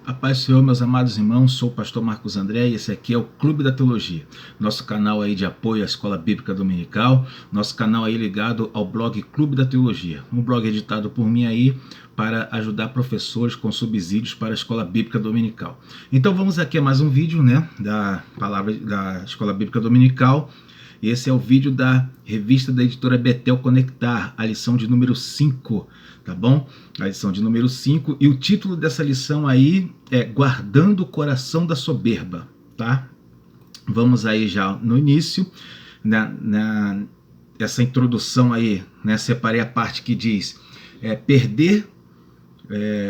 A paz do Senhor, meus amados irmãos, sou o pastor Marcos André e esse aqui é o Clube da Teologia, nosso canal aí de apoio à Escola Bíblica Dominical, nosso canal aí ligado ao blog Clube da Teologia, um blog editado por mim aí para ajudar professores com subsídios para a Escola Bíblica Dominical. Então vamos aqui a mais um vídeo, da palavra da Escola Bíblica Dominical. Esse é o vídeo da revista da editora Betel Conectar, a lição de número 5, tá bom? A lição de número 5, e o título dessa lição aí é Guardando o Coração da Soberba, tá? Vamos aí já no início, essa introdução aí, separei a parte que diz,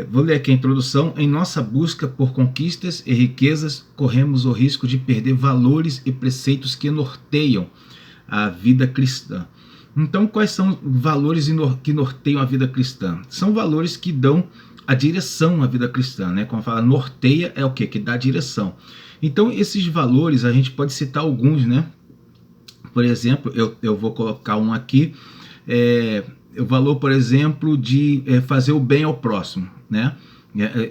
vou ler aqui a introdução. Em nossa busca por conquistas e riquezas, corremos o risco de perder valores e preceitos que norteiam a vida cristã. Então, quais são valores que norteiam a vida cristã? São valores que dão a direção à vida cristã, né? Quando fala norteia, é o quê? Que dá direção. Então, esses valores, a gente pode citar alguns, né? Por exemplo, eu vou colocar um aqui, o valor, por exemplo, de fazer o bem ao próximo, né?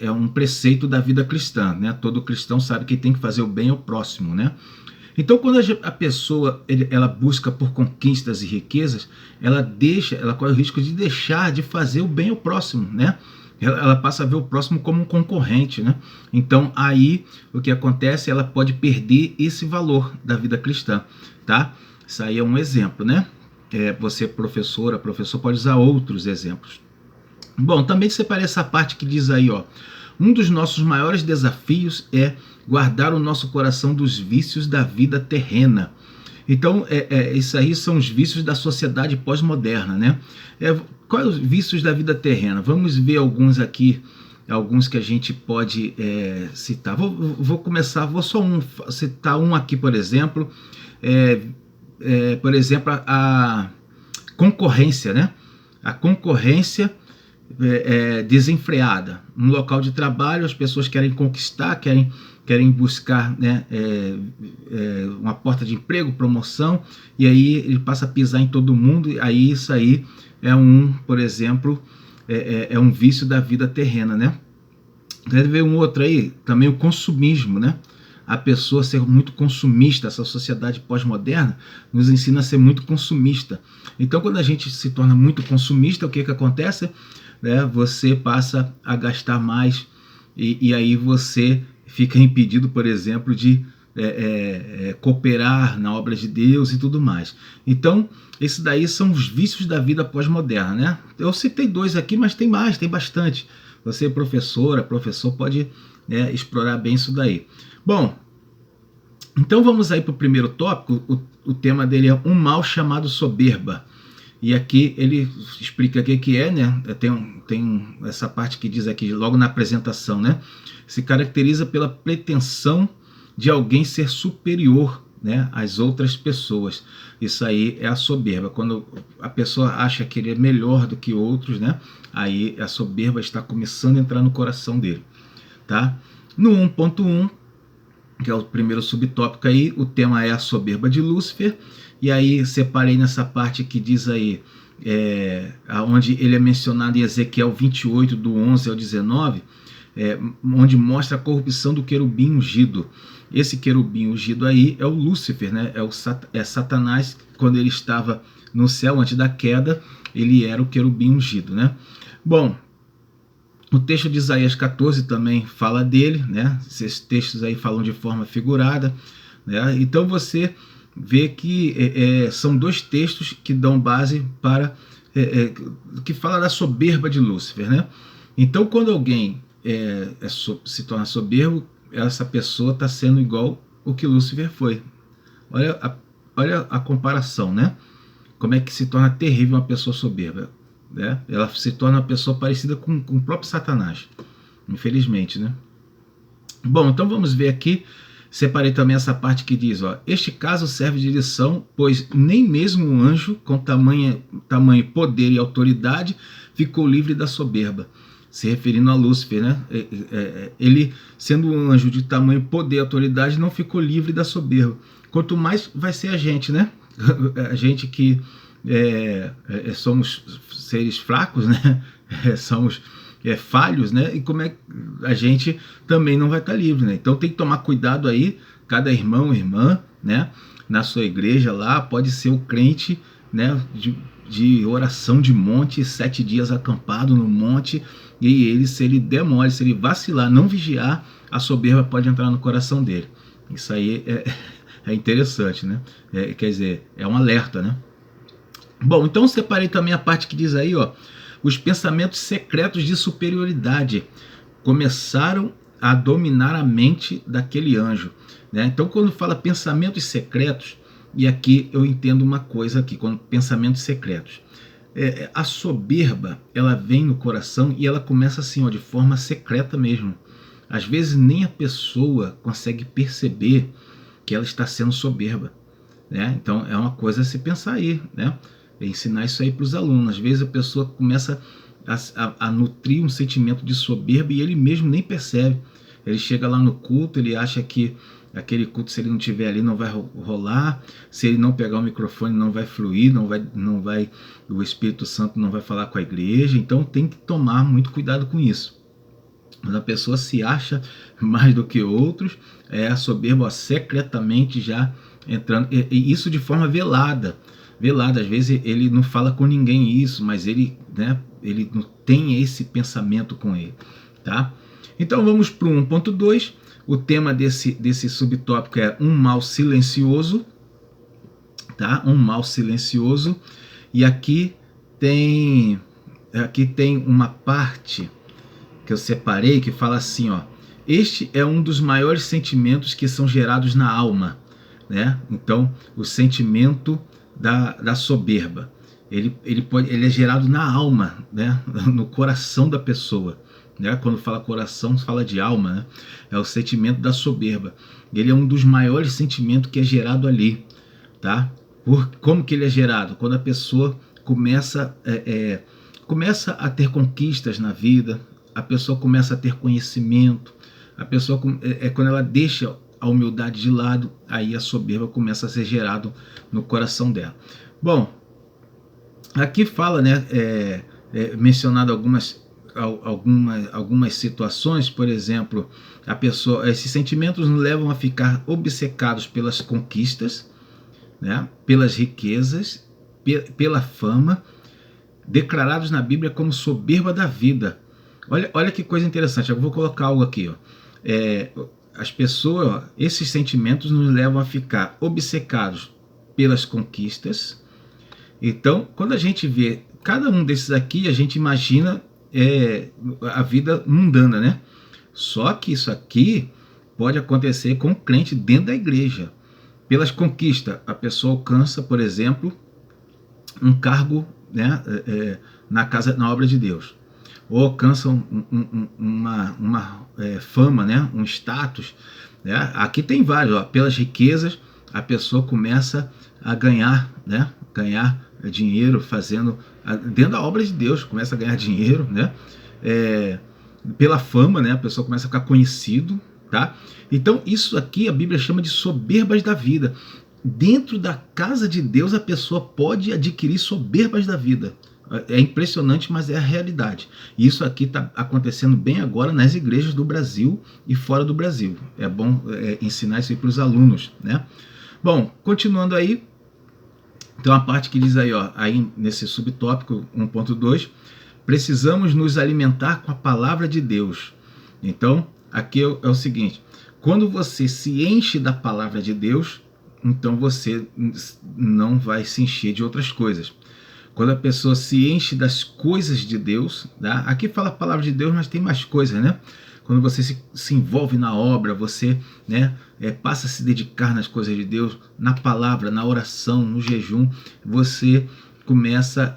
É um preceito da vida cristã, né? Todo cristão sabe que tem que fazer o bem ao próximo, né? Então, quando a pessoa ela busca por conquistas e riquezas, ela corre o risco de deixar de fazer o bem ao próximo, né? Ela passa a ver o próximo como um concorrente, né? Então, aí, o que acontece, ela pode perder esse valor da vida cristã, tá? Isso aí é um exemplo, né? Você, professor pode usar outros exemplos. Bom, também separei essa parte que diz aí, ó, um dos nossos maiores desafios é guardar o nosso coração dos vícios da vida terrena. Então, isso aí são os vícios da sociedade pós-moderna, né? Quais os vícios da vida terrena? Vamos ver alguns aqui, alguns que a gente pode citar. Vou só citar um aqui, por exemplo. Por exemplo, a concorrência, né? A concorrência desenfreada. No local de trabalho, as pessoas querem conquistar, querem buscar, né, uma porta de emprego, promoção, e aí ele passa a pisar em todo mundo, e aí isso aí por exemplo, um vício da vida terrena, né? Deve ver um outro aí, também o consumismo, né? A pessoa ser muito consumista, essa sociedade pós-moderna nos ensina a ser muito consumista. Então, quando a gente se torna muito consumista, o que acontece? Você passa a gastar mais e aí você fica impedido, por exemplo, de cooperar na obra de Deus e tudo mais. Então, esses daí são os vícios da vida pós-moderna, né? Eu citei dois aqui, mas tem mais, tem bastante. Você, professor, pode explorar bem isso daí. Bom, então vamos aí para o primeiro tópico. O tema dele é um mal chamado soberba. E aqui ele explica o que é, né? Tem essa parte que diz aqui, logo na apresentação, né? Se caracteriza pela pretensão de alguém ser superior, né, às outras pessoas. Isso aí é a soberba. Quando a pessoa acha que ele é melhor do que outros, né? Aí a soberba está começando a entrar no coração dele, tá? No 1.1, que é o primeiro subtópico aí, o tema é a soberba de Lúcifer. E aí separei nessa parte que diz aí, onde ele é mencionado em Ezequiel 28, do 11 ao 19, onde mostra a corrupção do querubim ungido. Esse querubim ungido aí é o Lúcifer, né? É Satanás. Quando ele estava no céu antes da queda, ele era o querubim ungido, né? Bom, o texto de Isaías 14 também fala dele, né? Esses textos aí falam de forma figurada, né? Então você vê que são dois textos que dão base para que fala da soberba de Lúcifer, né? Então, quando alguém se torna soberbo, essa pessoa está sendo igual o que Lúcifer foi. Olha a comparação, né? Como é que se torna terrível uma pessoa soberba, né? Ela se torna uma pessoa parecida com o próprio Satanás, infelizmente, né? Bom, então vamos ver aqui. Separei também essa parte que diz, ó, este caso serve de lição, pois nem mesmo um anjo com tamanho poder e autoridade ficou livre da soberba. Se referindo a Lúcifer, né? Ele, sendo um anjo de tamanho poder e autoridade, não ficou livre da soberba. Quanto mais vai ser a gente, né? A gente que somos seres fracos, né? Somos falhos, né? E como é que a gente também não vai estar livre, né? Então tem que tomar cuidado aí, cada irmão, irmã, né? Na sua igreja lá, pode ser o crente, né? De oração de monte, 7 dias acampado no monte, e ele, se ele der mole, se ele vacilar, não vigiar, a soberba pode entrar no coração dele. Isso aí é interessante, né? Quer dizer, é um alerta, né? Bom, então separei também a parte que diz aí, ó, os pensamentos secretos de superioridade começaram a dominar a mente daquele anjo, né? Então, quando fala pensamentos secretos, e aqui eu entendo uma coisa aqui, quando pensamentos secretos, a soberba, ela vem no coração e ela começa assim, ó, de forma secreta mesmo. Às vezes nem a pessoa consegue perceber que ela está sendo soberba, né? Então é uma coisa a se pensar aí, né? Ensinar isso aí para os alunos. Às vezes a pessoa começa a nutrir um sentimento de soberba e ele mesmo nem percebe. Ele chega lá no culto, ele acha que aquele culto, se ele não estiver ali, não vai rolar, se ele não pegar o microfone, não vai fluir, não vai, o Espírito Santo não vai falar com a igreja. Então tem que tomar muito cuidado com isso. Quando a pessoa se acha mais do que outros, a soberba secretamente já entrando, e isso de forma velada. Às vezes ele não fala com ninguém isso, mas ele, né, ele não tem esse pensamento com ele, tá? Então vamos para o 1.2, o tema desse subtópico é um mal silencioso, tá? Um mal silencioso, e aqui tem uma parte que eu separei que fala assim, ó, este é um dos maiores sentimentos que são gerados na alma, né? Então o sentimento da soberba, ele é gerado na alma, né? No coração da pessoa, né? Quando fala coração, fala de alma, né? É o sentimento da soberba. Ele é um dos maiores sentimentos que é gerado ali, tá? Como que ele é gerado? Quando a pessoa começa a ter conquistas na vida, a pessoa começa a ter conhecimento, a pessoa quando ela deixa a humildade de lado, aí a soberba começa a ser gerado no coração dela. Bom, aqui fala, né, mencionado algumas situações, por exemplo, esses sentimentos nos levam a ficar obcecados pelas conquistas, né, pelas riquezas, pela fama, declarados na Bíblia como soberba da vida. Olha que coisa interessante, eu vou colocar algo aqui, ó. As pessoas, esses sentimentos nos levam a ficar obcecados pelas conquistas. Então, quando a gente vê cada um desses aqui, a gente imagina a vida mundana, né? Só que isso aqui pode acontecer com o crente dentro da igreja. Pelas conquistas, a pessoa alcança, por exemplo, um cargo, né, na obra de Deus, ou alcança uma fama, né, um status, né? Aqui tem vários, ó. Pelas riquezas a pessoa começa a ganhar, né, dinheiro fazendo dentro da obra de Deus, começa a ganhar dinheiro, né? Pela fama, né, a pessoa começa a ficar conhecido, tá? Então isso aqui a Bíblia chama de soberbas da vida. Dentro da casa de Deus a pessoa pode adquirir soberbas da vida. É impressionante, mas é a realidade. E isso aqui está acontecendo bem agora nas igrejas do Brasil e fora do Brasil. É bom ensinar isso aí para os alunos, né? Bom, continuando aí, então a parte que diz aí, ó, aí nesse subtópico 1.2, precisamos nos alimentar com a palavra de Deus. Então, aqui é o seguinte, quando você se enche da palavra de Deus, então você não vai se encher de outras coisas. Quando a pessoa se enche das coisas de Deus, tá? Aqui fala a palavra de Deus, mas tem mais coisas, né? Quando você se envolve na obra, você, né, passa a se dedicar nas coisas de Deus, na palavra, na oração, no jejum, você começa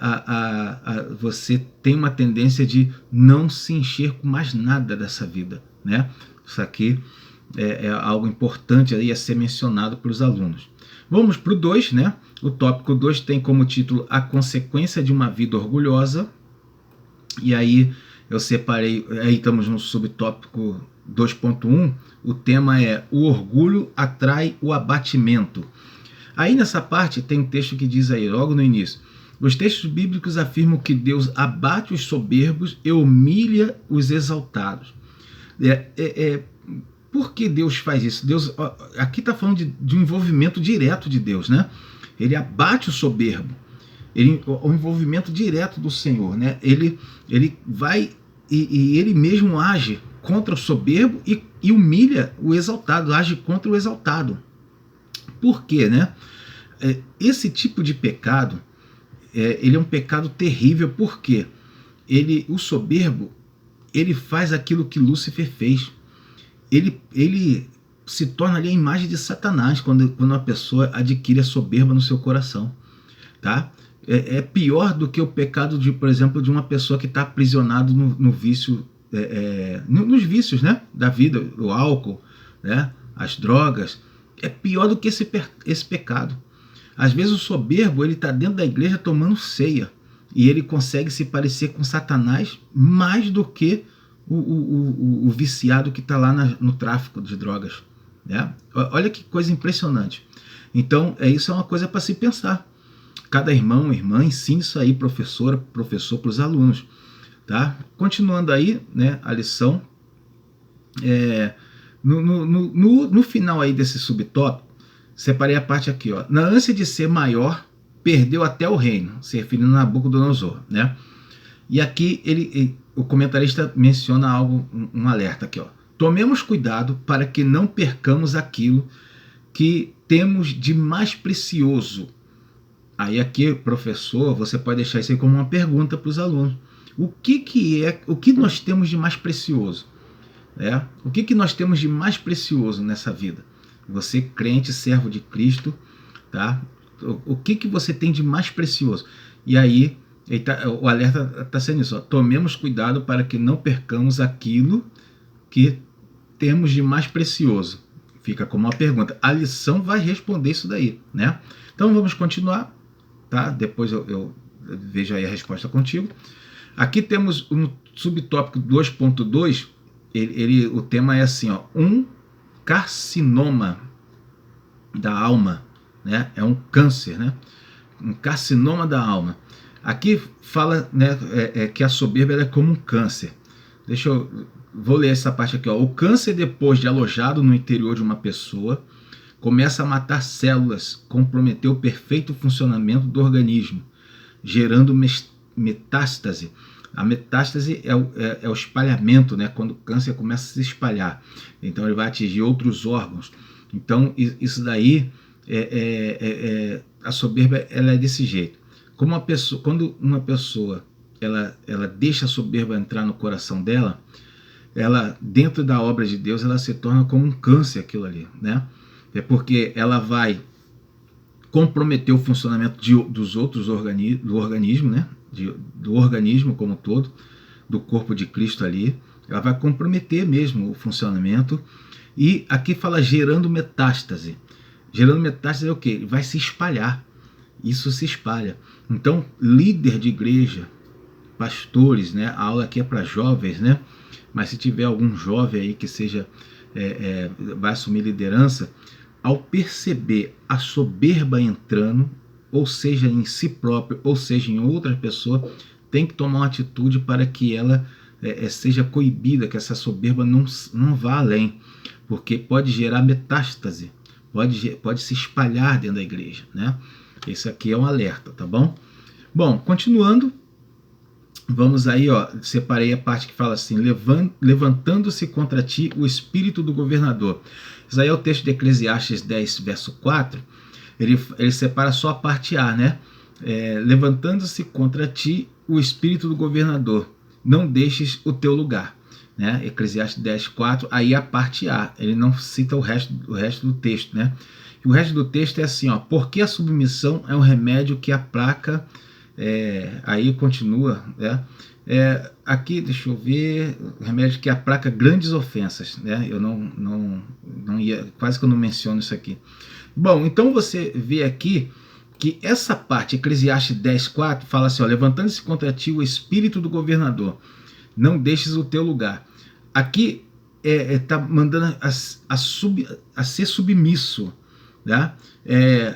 você tem uma tendência de não se encher com mais nada dessa vida, né? Isso aqui é algo importante aí a ser mencionado para os alunos. Vamos para o 2, né? O tópico 2 tem como título A Consequência de uma Vida Orgulhosa. E aí eu separei, aí estamos no subtópico 2.1, o tema é O Orgulho Atrai o Abatimento. Aí nessa parte tem um texto que diz aí, logo no início, Os textos bíblicos afirmam que Deus abate os soberbos e humilha os exaltados. Por que Deus faz isso? Deus, aqui está falando de um envolvimento direto de Deus, né? Ele abate o soberbo, o envolvimento direto do Senhor, né? Ele vai e ele mesmo age contra o soberbo e humilha o exaltado, age contra o exaltado. Por quê, né? Esse tipo de pecado, ele é um pecado terrível, porque o soberbo, ele faz aquilo que Lúcifer fez. Ele se torna ali a imagem de Satanás quando uma pessoa adquire a soberba no seu coração, tá? É pior do que o pecado, por exemplo, de uma pessoa que está aprisionado no vício, nos vícios, né, da vida, o álcool, né, as drogas. É pior do que esse pecado. Às vezes o soberbo, ele está dentro da igreja tomando ceia e ele consegue se parecer com Satanás mais do que o viciado que está lá no tráfico de drogas, né? Olha que coisa impressionante. Então, isso é uma coisa para se pensar. Cada irmão, irmã, ensine isso aí, professor para os alunos, tá? Continuando aí, né, a lição, no final aí desse subtópico, separei a parte aqui, ó. Na ânsia de ser maior, perdeu até o reino, se referindo a Nabucodonosor, né? E aqui o comentarista menciona algo, um alerta aqui, ó. Tomemos cuidado para que não percamos aquilo que temos de mais precioso. Aí aqui, professor, você pode deixar isso aí como uma pergunta para os alunos. O que nós temos de mais precioso? O que nós temos de mais precioso nessa vida? Você, crente, servo de Cristo, tá? O que você tem de mais precioso? E aí, o alerta está sendo isso, ó. Tomemos cuidado para que não percamos aquilo que temos de mais precioso. Fica como uma pergunta. A lição vai responder isso daí, né? Então vamos continuar, tá? Depois eu vejo aí a resposta contigo. Aqui temos no subtópico 2.2, o tema é assim, ó, um carcinoma da alma, né? É um câncer, né? Um carcinoma da alma. Aqui fala, né, que a soberba é como um câncer. Vou ler essa parte aqui, ó. O câncer, depois de alojado no interior de uma pessoa, começa a matar células, comprometer o perfeito funcionamento do organismo, gerando metástase. A metástase é o espalhamento, né? Quando o câncer começa a se espalhar. Então ele vai atingir outros órgãos. Então isso daí, a soberba, ela é desse jeito. Quando uma pessoa ela deixa a soberba entrar no coração dela, ela, dentro da obra de Deus, ela se torna como um câncer, aquilo ali, né? É porque ela vai comprometer o funcionamento dos outros do organismo, né? Do organismo como um todo, do corpo de Cristo ali. Ela vai comprometer mesmo o funcionamento. E aqui fala gerando metástase. Gerando metástase é o quê? Vai se espalhar. Isso se espalha. Então, líder de igreja, pastores, né? A aula aqui é para jovens, né? Mas se tiver algum jovem aí que vai assumir liderança, ao perceber a soberba entrando, ou seja em si próprio, ou seja em outra pessoa, tem que tomar uma atitude para que ela seja coibida, que essa soberba não vá além, porque pode gerar metástase, pode se espalhar dentro da igreja, né? Esse aqui é um alerta, tá bom? Bom, continuando, vamos aí, ó, separei a parte que fala assim, levantando-se contra ti o espírito do governador. Isso aí é o texto de Eclesiastes 10, verso 4, ele separa só a parte A, né? Levantando-se contra ti o espírito do governador, não deixes o teu lugar, né? Eclesiastes 10, 4, aí a parte A, ele não cita o resto do texto, né? E o resto do texto é assim, ó, porque a submissão é um remédio que aplaca, aí continua, né? Aqui, deixa eu ver, remédio que aplaca grandes ofensas, né? Eu não ia, quase que eu não menciono isso aqui. Bom, então você vê aqui que essa parte, Eclesiastes 10:4, fala assim, ó, levantando-se contra ti o espírito do governador, não deixes o teu lugar. Aqui está mandando a ser submisso, né?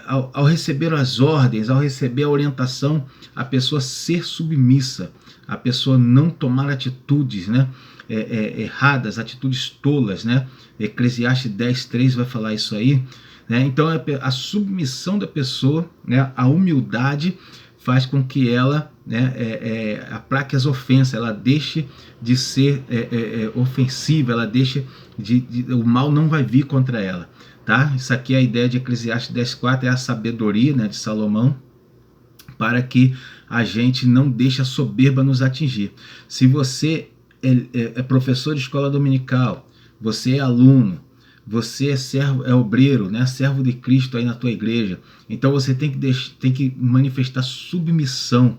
Ao receber as ordens, ao receber a orientação, a pessoa ser submissa, a pessoa não tomar atitudes, né, erradas, atitudes tolas, né? Eclesiastes 10:3 vai falar isso aí, né? Então a submissão da pessoa, né, a humildade faz com que ela, né, aplaque as ofensas, ela deixe de ser ofensiva, ela deixe o mal não vai vir contra ela. Tá? Isso aqui é a ideia de Eclesiastes 10:4, é a sabedoria, né, de Salomão, para que a gente não deixe a soberba nos atingir. Se você é professor de escola dominical, você é aluno, você é servo, é obreiro, né, servo de Cristo aí na tua igreja, então você tem que manifestar submissão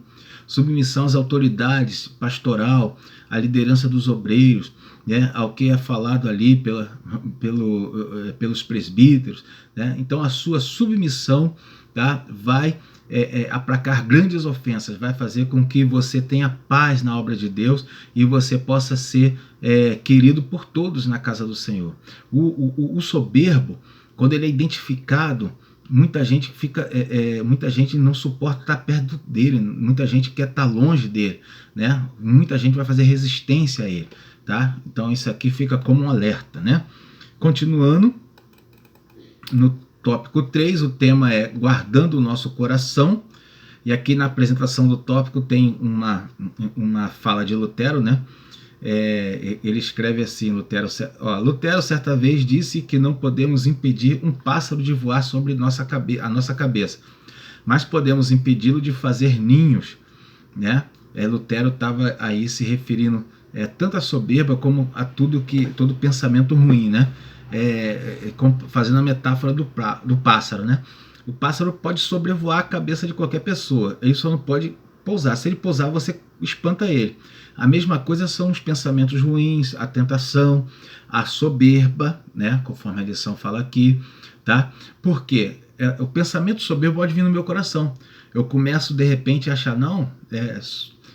às autoridades pastoral, à liderança dos obreiros, né, ao que é falado ali pelos presbíteros, né? Então a sua submissão, tá, vai aplacar grandes ofensas, vai fazer com que você tenha paz na obra de Deus e você possa ser querido por todos na casa do Senhor. O soberbo, quando ele é identificado, muita gente muita gente não suporta estar perto dele, muita gente quer estar longe dele, né? Muita gente vai fazer resistência a ele, tá? Então isso aqui fica como um alerta, né? Continuando, no tópico 3, o tema é guardando o nosso coração, e aqui na apresentação do tópico tem uma fala de Lutero, né? Ele escreve assim, Lutero certa vez disse que não podemos impedir um pássaro de voar sobre a nossa cabeça, mas podemos impedi-lo de fazer ninhos, né? Lutero estava aí se referindo tanto à soberba como a todo pensamento ruim, né? Fazendo a metáfora do pássaro, né? O pássaro pode sobrevoar a cabeça de qualquer pessoa, ele só não pode pousar. Se ele pousar, você espanta ele. A mesma coisa são os pensamentos ruins, a tentação, a soberba, né? Conforme a lição fala aqui, tá? Porque o pensamento soberbo pode vir no meu coração. Eu começo de repente a achar, não,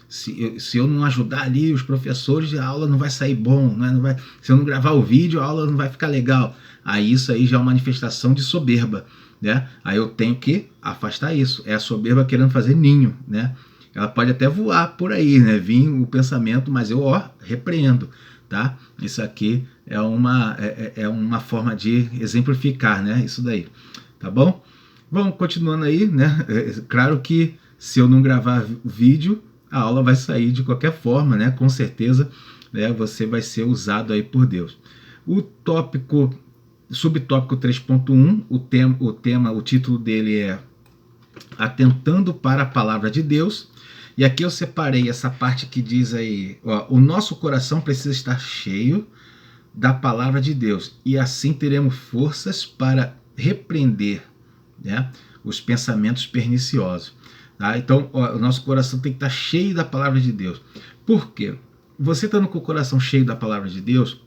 se eu não ajudar ali os professores, a aula não vai sair bom, né? Não vai, se eu não gravar o vídeo, a aula não vai ficar legal. Aí isso aí já é uma manifestação de soberba, né? Aí eu tenho que afastar isso. É a soberba querendo fazer ninho, né? Ela pode até voar por aí, né? Vir o pensamento, mas eu repreendo, tá? Isso aqui é uma forma de exemplificar, né? Isso daí, tá bom? Vamos continuando aí, né? Claro que se eu não gravar vídeo, a aula vai sair de qualquer forma, né? Com certeza, né? Você vai ser usado aí por Deus. Subtópico 3.1, o título dele é Atentando para a Palavra de Deus. E aqui eu separei essa parte que diz aí, o nosso coração precisa estar cheio da palavra de Deus, e assim teremos forças para repreender, né, os pensamentos perniciosos. Tá? Então, o nosso coração tem que estar cheio da palavra de Deus. Por quê? Você estando com o coração cheio da palavra de Deus,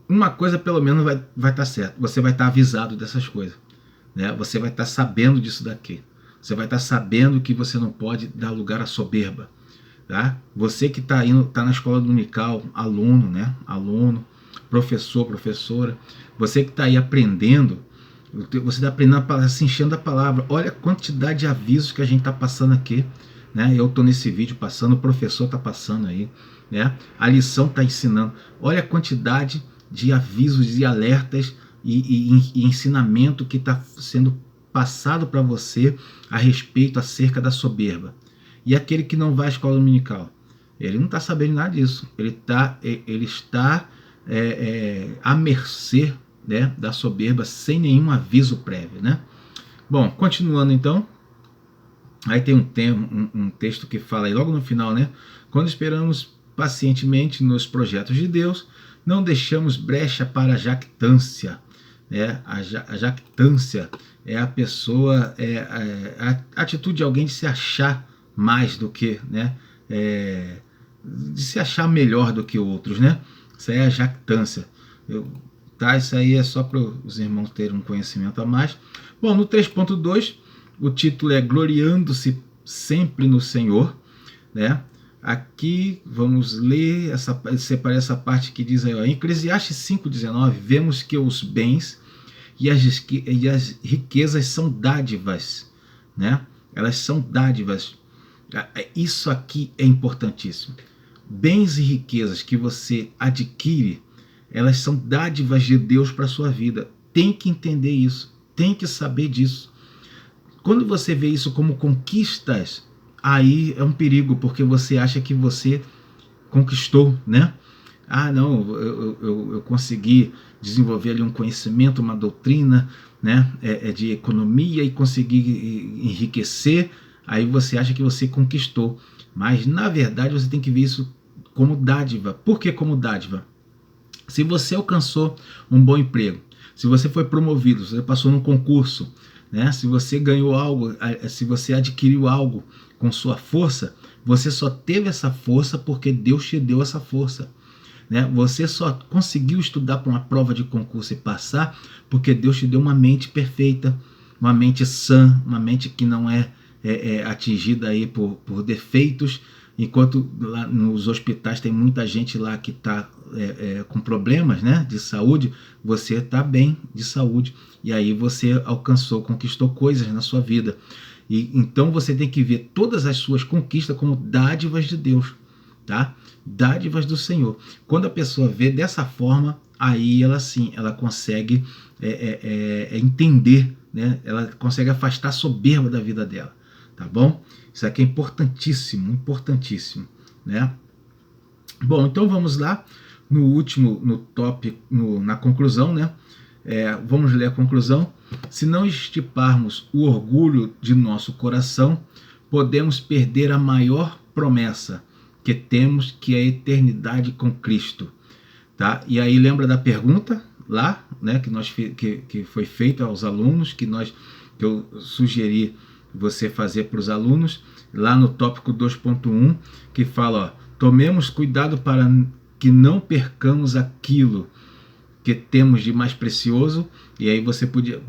uma coisa pelo menos vai estar certa, você vai estar avisado dessas coisas, né? Você vai estar sabendo disso daqui. Você vai estar sabendo que você não pode dar lugar à soberba, tá? Você que está na escola dominical, aluno, né? Aluno, professor, professora, você que está aí aprendendo, você está aprendendo a se enchendo da palavra. Olha a quantidade de avisos que a gente está passando aqui, né? Eu estou nesse vídeo passando, o professor está passando aí, né? A lição está ensinando. Olha a quantidade de avisos e alertas e ensinamento que está sendo passado para você a respeito acerca da soberba. E aquele que não vai à escola dominical, ele não está sabendo nada disso. Ele está à mercê, né, da soberba sem nenhum aviso prévio, né? Bom, continuando então, aí tem um texto que fala aí logo no final, né? Quando esperamos pacientemente nos projetos de Deus, não deixamos brecha para a jactância. A jactância é a pessoa, a atitude de alguém de se achar mais do que, né? De se achar melhor do que outros, né? Isso aí é a jactância. Isso aí é só para os irmãos terem um conhecimento a mais. Bom, no 3.2, o título é Gloriando-se sempre no Senhor, né? Aqui vamos ler, separei essa parte que diz aí, em Eclesiastes 5,19, vemos que os bens e as riquezas são dádivas, né? Elas são dádivas. Isso aqui é importantíssimo. Bens e riquezas que você adquire, elas são dádivas de Deus para a sua vida. Tem que entender isso, tem que saber disso. Quando você vê isso como conquistas, aí é um perigo, porque você acha que você conquistou, né? Ah, não, eu consegui desenvolver ali um conhecimento, uma doutrina, né, de economia e consegui enriquecer. Aí você acha que você conquistou, mas na verdade você tem que ver isso como dádiva. Por que como dádiva? Se você alcançou um bom emprego, se você foi promovido, se você passou num concurso, né, se você ganhou algo, se você adquiriu algo com sua força, você só teve essa força porque Deus te deu essa força. Né? Você só conseguiu estudar para uma prova de concurso e passar porque Deus te deu uma mente perfeita, uma mente sã, uma mente que não é atingida aí por defeitos, enquanto lá nos hospitais tem muita gente lá que está com problemas, né, de saúde. Você está bem de saúde e aí você conquistou coisas na sua vida. E então você tem que ver todas as suas conquistas como dádivas de Deus, tá? Dádivas do Senhor. Quando a pessoa vê dessa forma, aí ela sim, ela consegue entender, né? Ela consegue afastar a soberba da vida dela, tá bom? Isso aqui é importantíssimo, importantíssimo, né? Bom, então vamos lá no último, no top, na conclusão, né? Vamos ler a conclusão. Se não estiparmos o orgulho de nosso coração, podemos perder a maior promessa que temos, que é a eternidade com Cristo, tá? E aí lembra da pergunta lá, né, que foi feita aos alunos, que eu sugeri você fazer para os alunos, lá no tópico 2.1, que fala, ó, tomemos cuidado para que não percamos aquilo que temos de mais precioso. E aí você podia,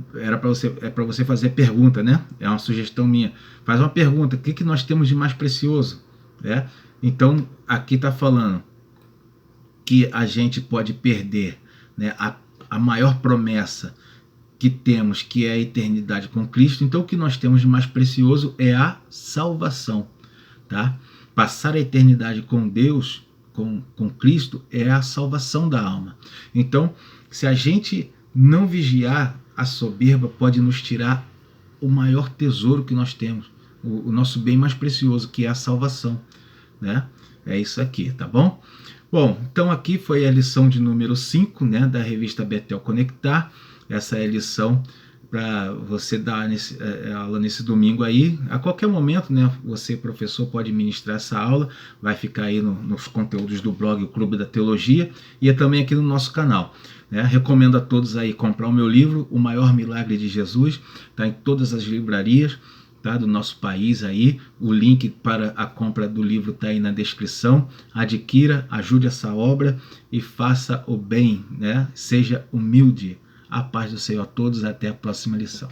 para você fazer a pergunta, né? É uma sugestão minha. Faz uma pergunta, o que nós temos de mais precioso, né? Então, aqui está falando que a gente pode perder, né, a maior promessa que temos, que é a eternidade com Cristo. Então, o que nós temos de mais precioso é a salvação, tá? Passar a eternidade com Deus, com Cristo, é a salvação da alma. Então, se a gente não vigiar, a soberba pode nos tirar o maior tesouro que nós temos, o nosso bem mais precioso, que é a salvação, né? É isso aqui, tá bom? Bom, então aqui foi a lição de número 5, né, da revista Betel Conectar. Essa é a lição para você dar aula nesse domingo aí. A qualquer momento, né, você, professor, pode ministrar essa aula. Vai ficar aí nos conteúdos do blog O Clube da Teologia e também aqui no nosso canal. Né? Recomendo a todos aí comprar o meu livro, O Maior Milagre de Jesus. Está em todas as livrarias, tá, do nosso país aí. O link para a compra do livro está aí na descrição. Adquira, ajude essa obra e faça o bem, né? Seja humilde. A paz do Senhor a todos, até a próxima lição.